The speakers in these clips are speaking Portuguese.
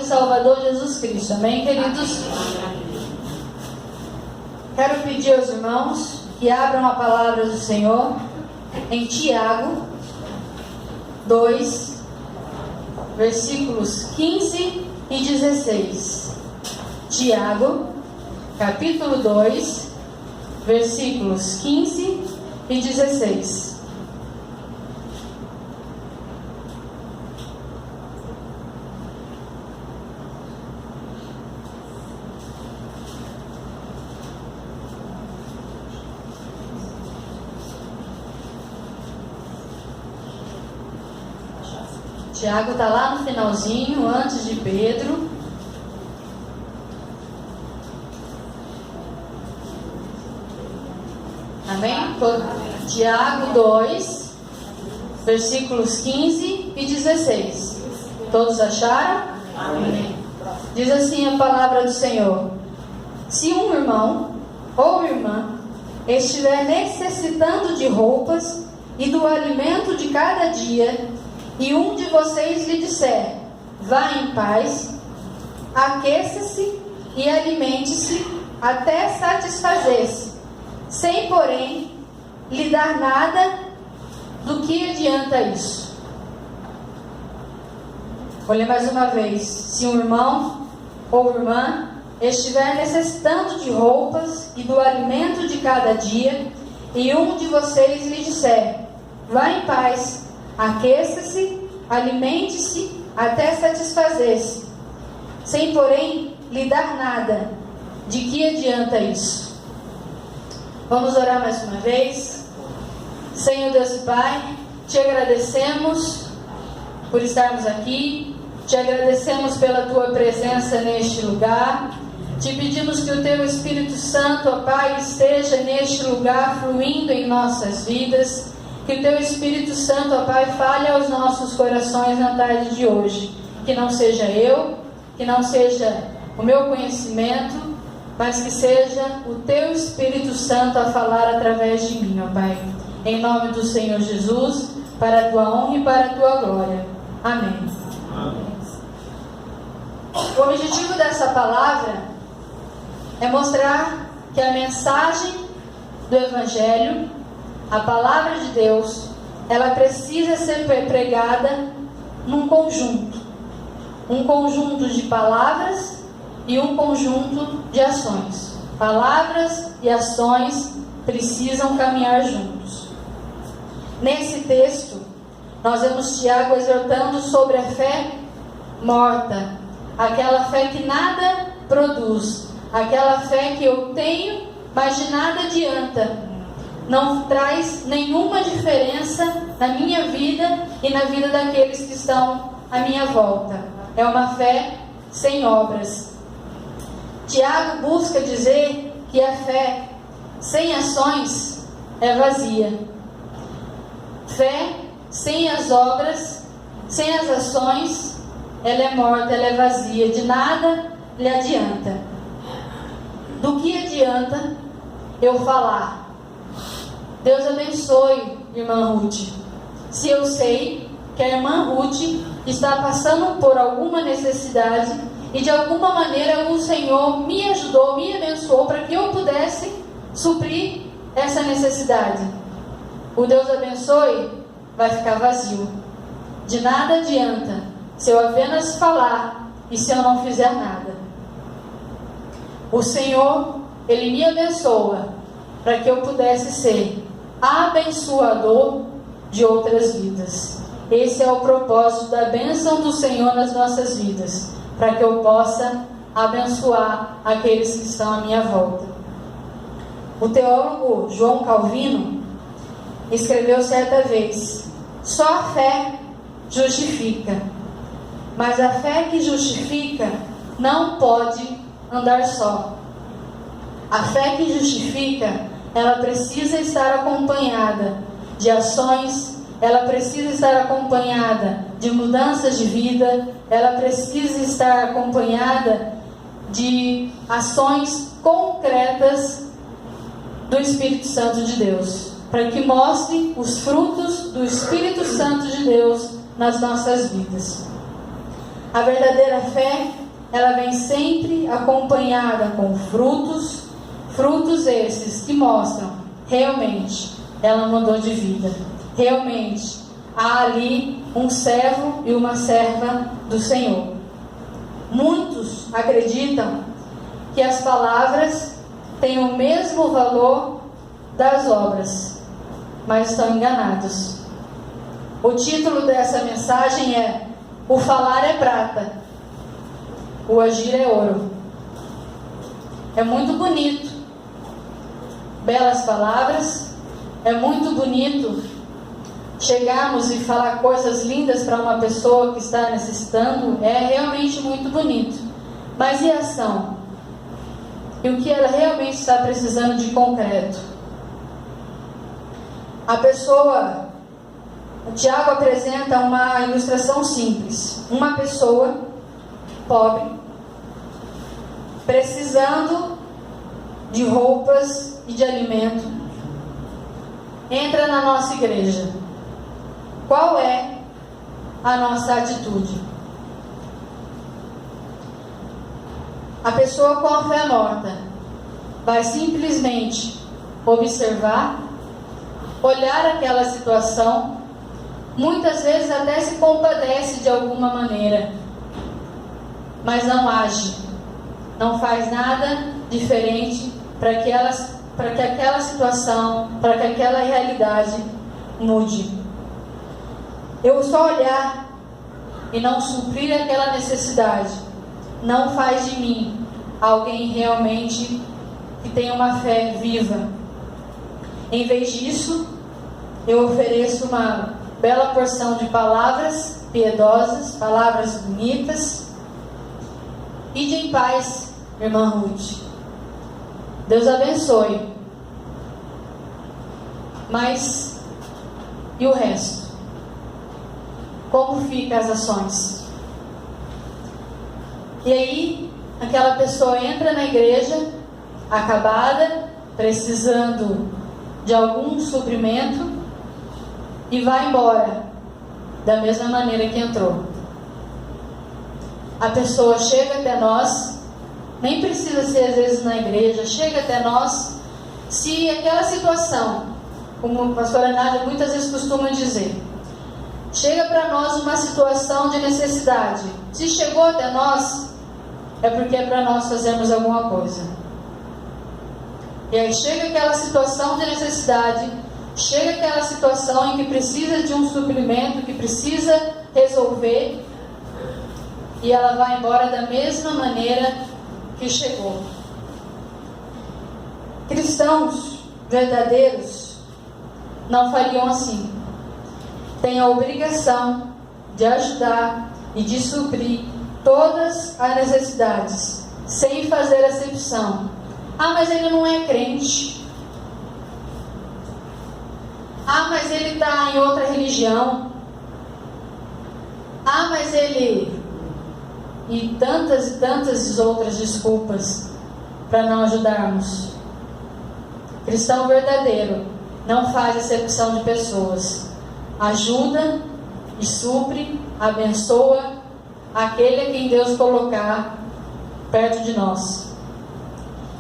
e Salvador Jesus Cristo. Amém, queridos? Quero pedir aos irmãos que abram a palavra do Senhor em Tiago 2, versículos 15 e 16. Tiago, capítulo 2, versículos 15 e 16. Tiago está lá no finalzinho, antes de Pedro. Amém? Tiago 2, versículos 15 e 16. Todos acharam? Amém. Diz assim a palavra do Senhor: se um irmão ou irmã estiver necessitando de roupas e do alimento de cada dia, e um de vocês lhe disser: vá em paz, aqueça-se e alimente-se até satisfazer-se, sem, porém, lhe dar nada, do que adianta isso? Vou ler mais uma vez. Se um irmão ou irmã estiver necessitando de roupas e do alimento de cada dia, e um de vocês lhe disser: vá em paz, aqueça-se, alimente-se até satisfazer-se, sem, porém, lhe dar nada, de que adianta isso? Vamos orar mais uma vez. Senhor Deus e Pai, te agradecemos por estarmos aqui, te agradecemos pela tua presença neste lugar, te pedimos que o teu Espírito Santo, ó Pai, esteja neste lugar fluindo em nossas vidas, que o teu Espírito Santo, ó Pai, fale aos nossos corações na tarde de hoje, que não seja eu, que não seja o meu conhecimento, mas que seja o teu Espírito Santo a falar através de mim, ó Pai. Em nome do Senhor Jesus, para a tua honra e para a tua glória. Amém. Amém. O objetivo dessa palavra é mostrar que a mensagem do Evangelho, a palavra de Deus, ela precisa ser pregada num conjunto. Um conjunto de palavras e um conjunto de ações. Palavras e ações precisam caminhar juntos. Nesse texto, nós vemos Tiago exortando sobre a fé morta, aquela fé que nada produz, aquela fé que eu tenho, mas de nada adianta, não traz nenhuma diferença na minha vida e na vida daqueles que estão à minha volta. É uma fé sem obras. Tiago busca dizer que a fé sem ações é vazia. Fé sem as obras, sem as ações, ela é morta, ela é vazia, de nada lhe adianta. Do que adianta eu falar? Deus abençoe, irmã Ruth. Se eu sei que a irmã Ruth está passando por alguma necessidade e de alguma maneira o Senhor me ajudou, me abençoou para que eu pudesse suprir essa necessidade, o Deus abençoe vai ficar vazio. De nada adianta se eu apenas falar e se eu não fizer nada. O Senhor, Ele me abençoa para que eu pudesse ser abençoador de outras vidas. Esse é o propósito da bênção do Senhor nas nossas vidas, para que eu possa abençoar aqueles que estão à minha volta. O teólogo João Calvino escreveu certa vez: só a fé justifica, mas a fé que justifica não pode andar só. A fé que justifica, ela precisa estar acompanhada de ações, ela precisa estar acompanhada de mudanças de vida, ela precisa estar acompanhada de ações concretas do Espírito Santo de Deus, para que mostre os frutos do Espírito Santo de Deus nas nossas vidas. A verdadeira fé, ela vem sempre acompanhada com frutos esses que mostram realmente ela mudou de vida. Realmente há ali um servo e uma serva do Senhor. Muitos acreditam que as palavras têm o mesmo valor das obras, mas estão enganados. O título dessa mensagem é: o falar é prata, o agir é ouro. É muito bonito, belas palavras, é muito bonito chegarmos e falar coisas lindas para uma pessoa que está necessitando, é realmente muito bonito. Mas e a ação? E o que ela realmente está precisando de concreto? A pessoa, o Tiago apresenta uma ilustração simples. Uma pessoa pobre, precisando de roupas e de alimento, entra na nossa igreja. Qual é a nossa atitude? A pessoa com a fé morta vai simplesmente observar, olhar aquela situação, muitas vezes até se compadece de alguma maneira, mas não age, não faz nada diferente para que aquela situação, para que aquela realidade mude. Eu só olhar e não suprir aquela necessidade não faz de mim alguém realmente que tem uma fé viva. Em vez disso, eu ofereço uma bela porção de palavras piedosas, palavras bonitas. Ide em paz, irmã Ruth. Deus abençoe. Mas e o resto? Como ficam as ações? E aí, aquela pessoa entra na igreja, acabada, precisando de algum suprimento, e vai embora da mesma maneira que entrou. A pessoa chega até nós, nem precisa ser às vezes na igreja, chega até nós, se aquela situação, como a pastora Nádia muitas vezes costuma dizer, chega para nós uma situação de necessidade. Se chegou até nós, é porque é para nós fazermos alguma coisa. E aí chega aquela situação de necessidade, chega aquela situação em que precisa de um suprimento, que precisa resolver, e ela vai embora da mesma maneira que chegou. Cristãos verdadeiros não fariam assim. Tem a obrigação de ajudar e de suprir todas as necessidades, sem fazer acepção. Ah, mas ele não é crente. Ah, mas ele está em outra religião. Ah, mas ele... E tantas outras desculpas para não ajudarmos. Cristão verdadeiro não faz acepção de pessoas. Ajuda e supre, abençoa aquele a quem Deus colocar perto de nós.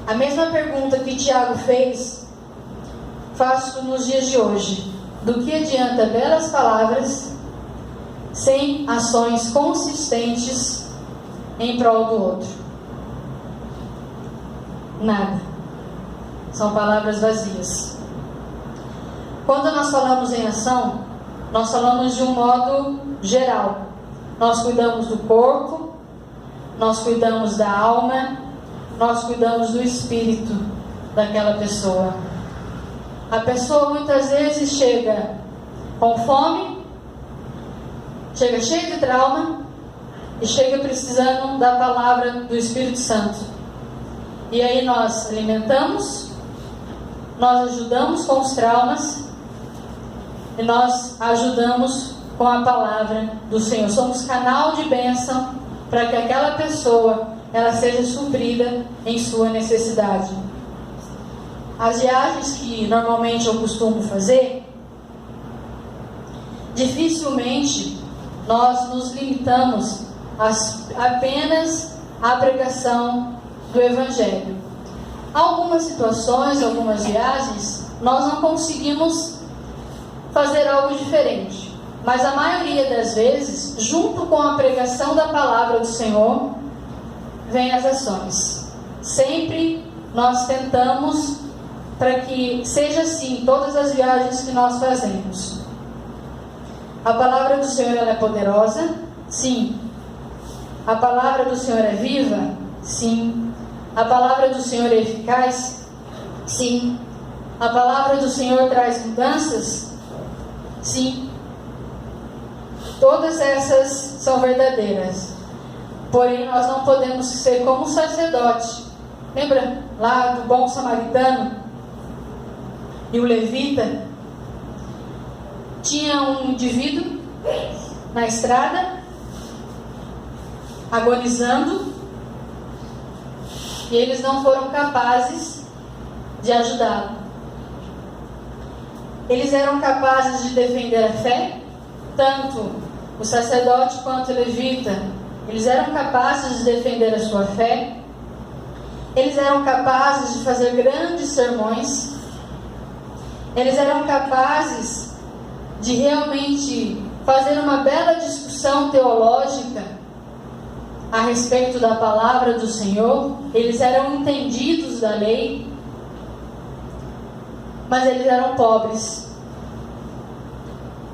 A mesma pergunta que Tiago fez, faço nos dias de hoje. Do que adianta belas palavras sem ações consistentes em prol do outro? Nada. São palavras vazias. Quando nós falamos em ação, nós falamos de um modo geral. Nós cuidamos do corpo, nós cuidamos da alma, nós cuidamos do espírito daquela pessoa. A pessoa muitas vezes chega com fome, chega cheia de trauma e chega precisando da palavra do Espírito Santo. E aí nós alimentamos, nós ajudamos com os traumas e nós ajudamos com a palavra do Senhor. Somos canal de bênção para que aquela pessoa ela seja suprida em sua necessidade. As viagens que normalmente eu costumo fazer, dificilmente nós nos limitamos apenas a pregação do Evangelho. Algumas situações, algumas viagens, nós não conseguimos fazer algo diferente. Mas a maioria das vezes, junto com a pregação da palavra do Senhor, vem as ações. Sempre nós tentamos para que seja assim em todas as viagens que nós fazemos. A palavra do Senhor, ela é poderosa? Sim. A palavra do Senhor é viva? Sim. A palavra do Senhor é eficaz? Sim. A palavra do Senhor traz mudanças? Sim. Todas essas são verdadeiras. Porém, nós não podemos ser como um sacerdote. Lembra lá do bom samaritano e o levita? Tinha um indivíduo na estrada, agonizando, e eles não foram capazes de ajudá-lo. Eles eram capazes de defender a fé, tanto o sacerdote quanto o levita. Eles eram capazes de defender a sua fé. Eles eram capazes de fazer grandes sermões. Eles eram capazes de realmente fazer uma bela discussão teológica a respeito da palavra do Senhor. Eles eram entendidos da lei, mas eles eram pobres.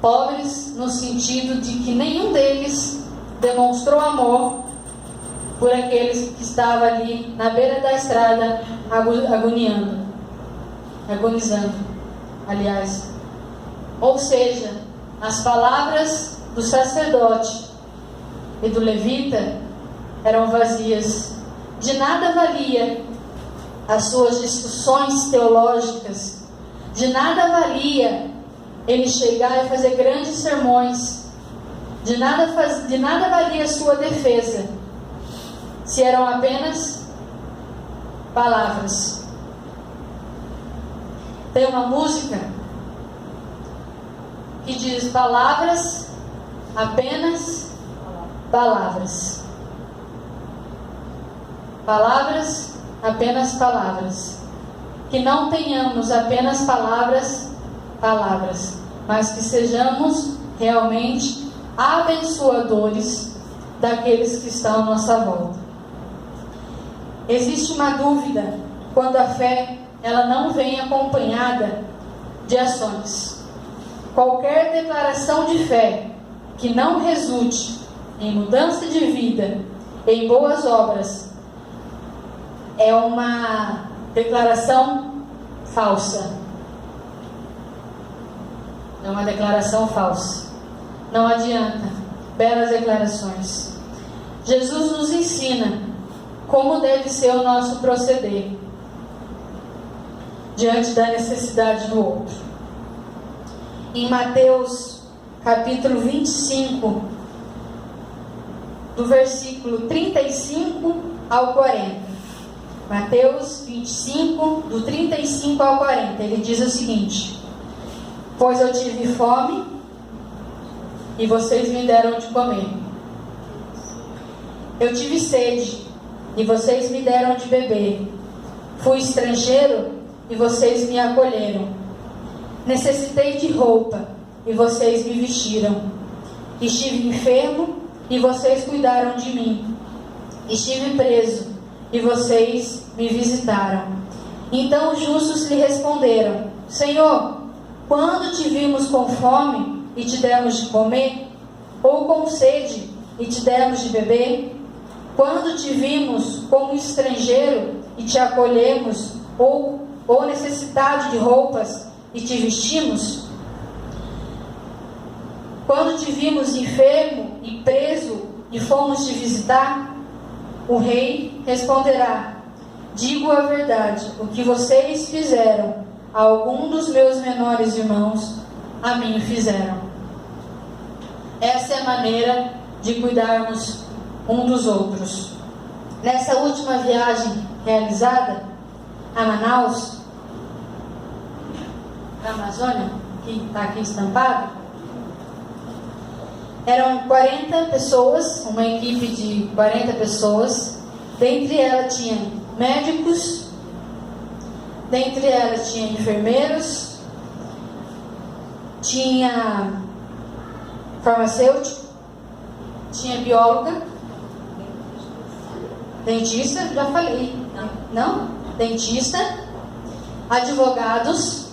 Pobres no sentido de que nenhum deles demonstrou amor por aqueles que estavam ali na beira da estrada agonizando, aliás. Ou seja, as palavras do sacerdote e do levita eram vazias. De nada valia as suas discussões teológicas. De nada valia ele chegar e fazer grandes sermões. De nada valia a sua defesa, se eram apenas palavras. Tem uma música que diz: palavras, apenas palavras. Palavras, apenas palavras. Que não tenhamos apenas palavras, mas que sejamos realmente abençoadores daqueles que estão à nossa volta. Existe uma dúvida quando a fé ela não vem acompanhada de ações. Qualquer declaração de fé que não resulte em mudança de vida, em boas obras, é uma declaração falsa. É uma declaração falsa. Não adianta belas declarações. Jesus nos ensina como deve ser o nosso proceder diante da necessidade do outro. Em Mateus capítulo 25, do versículo 35 ao 40. Mateus 25, do 35 ao 40, ele diz o seguinte: pois eu tive fome e vocês me deram de comer. Eu tive sede e vocês me deram de beber. Fui estrangeiro e vocês me acolheram. Necessitei de roupa e vocês me vestiram. Estive enfermo e vocês cuidaram de mim. Estive preso e vocês me visitaram. Então os justos lhe responderam: Senhor, quando te vimos com fome e te demos de comer? Ou com sede e te demos de beber? Quando te vimos como estrangeiro e te acolhemos? Ou necessitado de roupas e te vestimos? Quando te vimos enfermo e preso e fomos te visitar? O rei responderá: digo a verdade, o que vocês fizeram a algum dos meus menores irmãos, a mim fizeram. Essa é a maneira de cuidarmos um dos outros. Nessa última viagem realizada a Manaus, na Amazônia, que está aqui estampado, Eram 40 pessoas, uma equipe de 40 pessoas. Dentre elas tinha médicos, dentre elas tinha enfermeiros, tinha farmacêutico, tinha bióloga, dentista, já falei, não? Dentista, advogados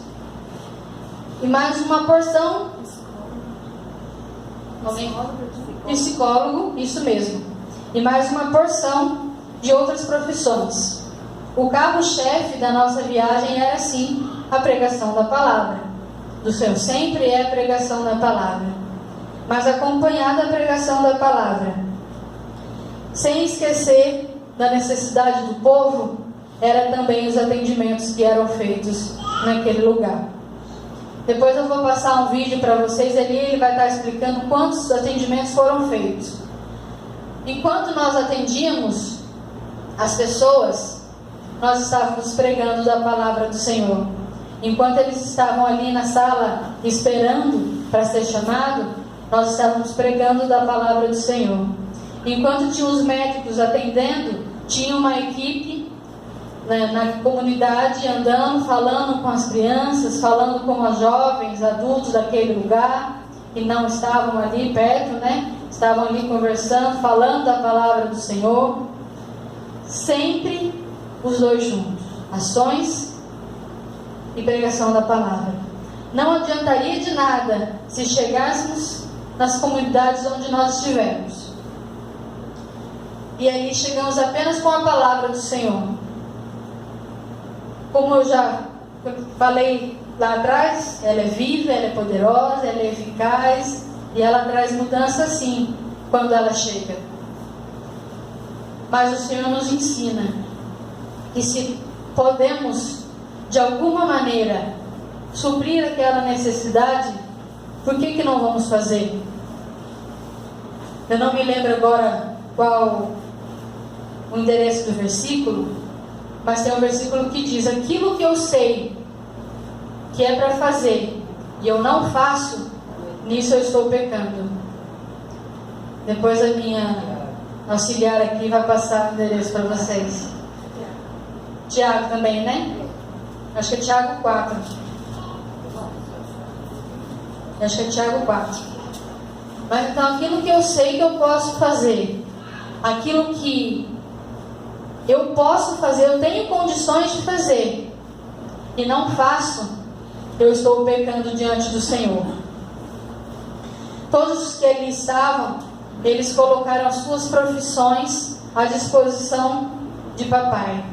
e mais uma porção, psicólogo, isso mesmo, e mais uma porção de outras profissões. O carro-chefe da nossa viagem era sim a pregação da palavra do Senhor, sempre é a pregação da palavra, mas acompanhada da pregação da palavra, sem esquecer da necessidade do povo, era também os atendimentos que eram feitos naquele lugar. Depois eu vou passar um vídeo para vocês ali, ele vai estar explicando quantos atendimentos foram feitos. Enquanto nós atendíamos as pessoas, nós estávamos pregando da palavra do Senhor. Enquanto eles estavam ali na sala esperando para ser chamado, nós estávamos pregando da palavra do Senhor. Enquanto tinha os médicos atendendo, tinha uma equipe na comunidade andando, falando com as crianças, falando com os jovens, adultos daquele lugar, que não estavam ali perto, estavam ali conversando, falando da palavra do Senhor. Sempre os dois juntos, ações e pregação da palavra. Não adiantaria de nada se chegássemos nas comunidades onde nós estivemos e ali chegamos apenas com a palavra do Senhor. Como eu já falei lá atrás, ela é viva, ela é poderosa, ela é eficaz e ela traz mudança sim, quando ela chega. Mas o Senhor nos ensina que se podemos de alguma maneira suprir aquela necessidade, por que não vamos fazer? Eu não me lembro agora qual o endereço do versículo, mas tem um versículo que diz: aquilo que eu sei que é para fazer e eu não faço, nisso eu estou pecando. Depois a minha auxiliar aqui vai passar o endereço para vocês. Tiago também, né? Acho que é Tiago 4. Acho que é Tiago 4. Mas então, aquilo que eu sei que eu posso fazer, aquilo que eu posso fazer, eu tenho condições de fazer, e não faço, eu estou pecando diante do Senhor. Todos os que ali estavam, eles colocaram as suas profissões à disposição de papai.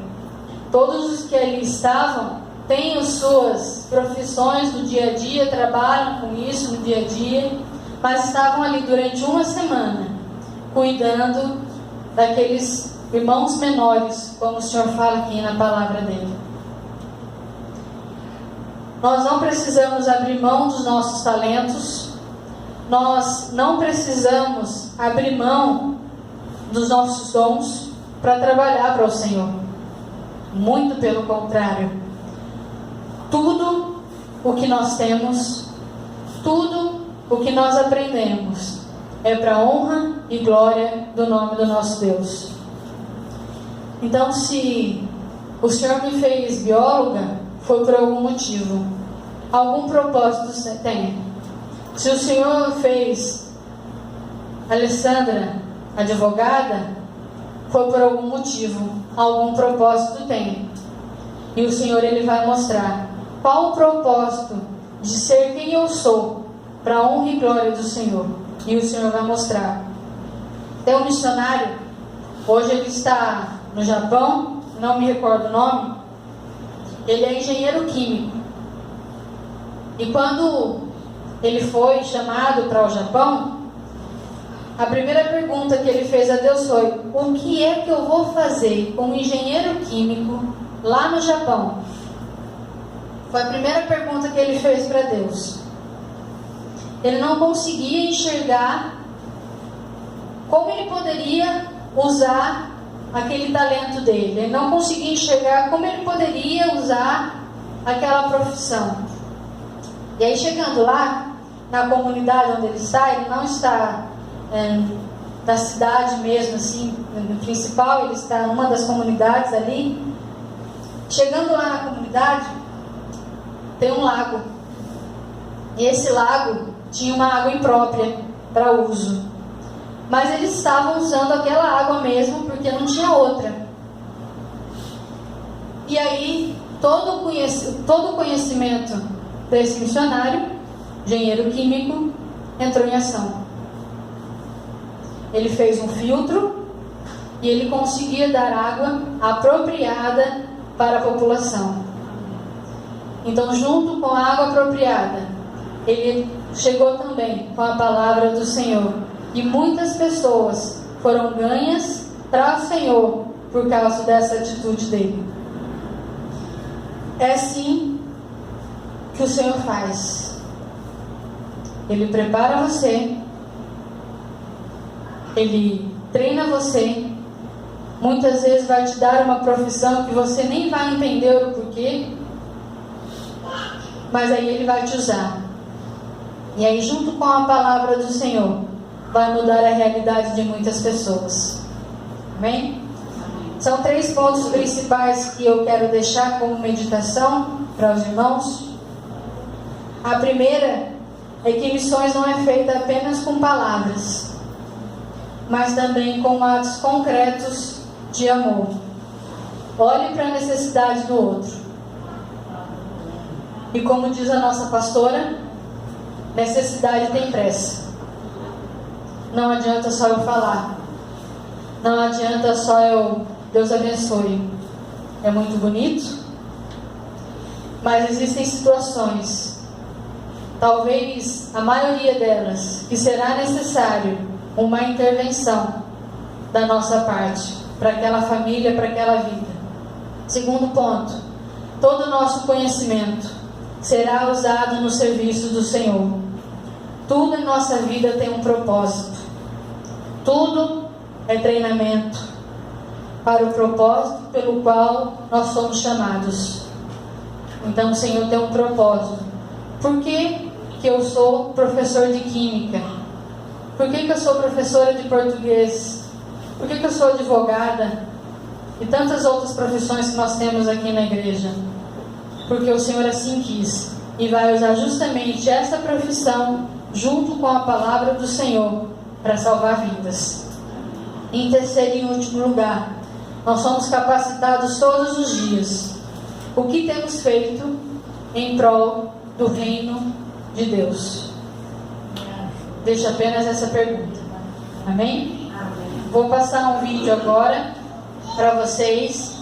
Todos os que ali estavam têm as suas profissões do dia a dia, trabalham com isso no dia a dia, mas estavam ali durante uma semana, cuidando daqueles irmãos menores, como o Senhor fala aqui na palavra dele. Nós não precisamos abrir mão dos nossos talentos, nós não precisamos abrir mão dos nossos dons para trabalhar para o Senhor. Muito pelo contrário. Tudo o que nós temos, tudo o que nós aprendemos é para a honra e glória do nome do nosso Deus. Então, se o Senhor me fez bióloga, foi por algum motivo, algum propósito você tem. Se o Senhor fez Alessandra advogada, foi por algum motivo, algum propósito tem. E o Senhor, Ele vai mostrar qual o propósito de ser quem eu sou, para a honra e glória do Senhor. E o Senhor vai mostrar. Tem um missionário, hoje ele está no Japão, não me recordo o nome. Ele é engenheiro químico. E quando ele foi chamado para o Japão, a primeira pergunta que ele fez a Deus foi: o que é que eu vou fazer com um engenheiro químico lá no Japão? Foi a primeira pergunta que ele fez para Deus. Ele não conseguia enxergar como ele poderia usar aquele talento dele. Ele não conseguia enxergar como ele poderia usar aquela profissão. E aí, chegando lá, na comunidade onde ele está da cidade mesmo, assim, no principal. Ele está em uma das comunidades ali. Chegando lá na comunidade, tem um lago. E esse lago tinha uma água imprópria para uso. Mas eles estavam usando aquela água mesmo, porque não tinha outra. E aí, todo o conhecimento desse missionário, engenheiro químico, entrou em ação. Ele fez um filtro e ele conseguia dar água apropriada para a população. Então, junto com a água apropriada, ele chegou também com a palavra do Senhor. E muitas pessoas foram ganhas para o Senhor por causa dessa atitude dele. É assim que o Senhor faz. Ele prepara você, Ele treina você, muitas vezes vai te dar uma profissão que você nem vai entender o porquê, mas aí Ele vai te usar. E aí, junto com a palavra do Senhor, vai mudar a realidade de muitas pessoas. Amém? São 3 pontos principais que eu quero deixar como meditação para os irmãos. A primeira é que missões não é feita apenas com palavras, mas também com atos concretos de amor. Olhe para a necessidade do outro. E como diz a nossa pastora, necessidade tem pressa. Não adianta só eu falar. Não adianta só Deus abençoe. É muito bonito, mas existem situações, talvez a maioria delas, que será necessário uma intervenção da nossa parte, para aquela família, para aquela vida. Segundo ponto, todo o nosso conhecimento será usado no serviço do Senhor. Tudo em nossa vida tem um propósito. Tudo é treinamento para o propósito pelo qual nós somos chamados. Então o Senhor tem um propósito. Por que eu sou professor de química? Por que eu sou professora de português? Por que eu sou advogada? E tantas outras profissões que nós temos aqui na igreja. Porque o Senhor assim quis. E vai usar justamente essa profissão junto com a palavra do Senhor para salvar vidas. Em terceiro e último lugar, nós somos capacitados todos os dias. O que temos feito em prol do reino de Deus? Deixo apenas essa pergunta. Amém? Vou passar um vídeo agora para vocês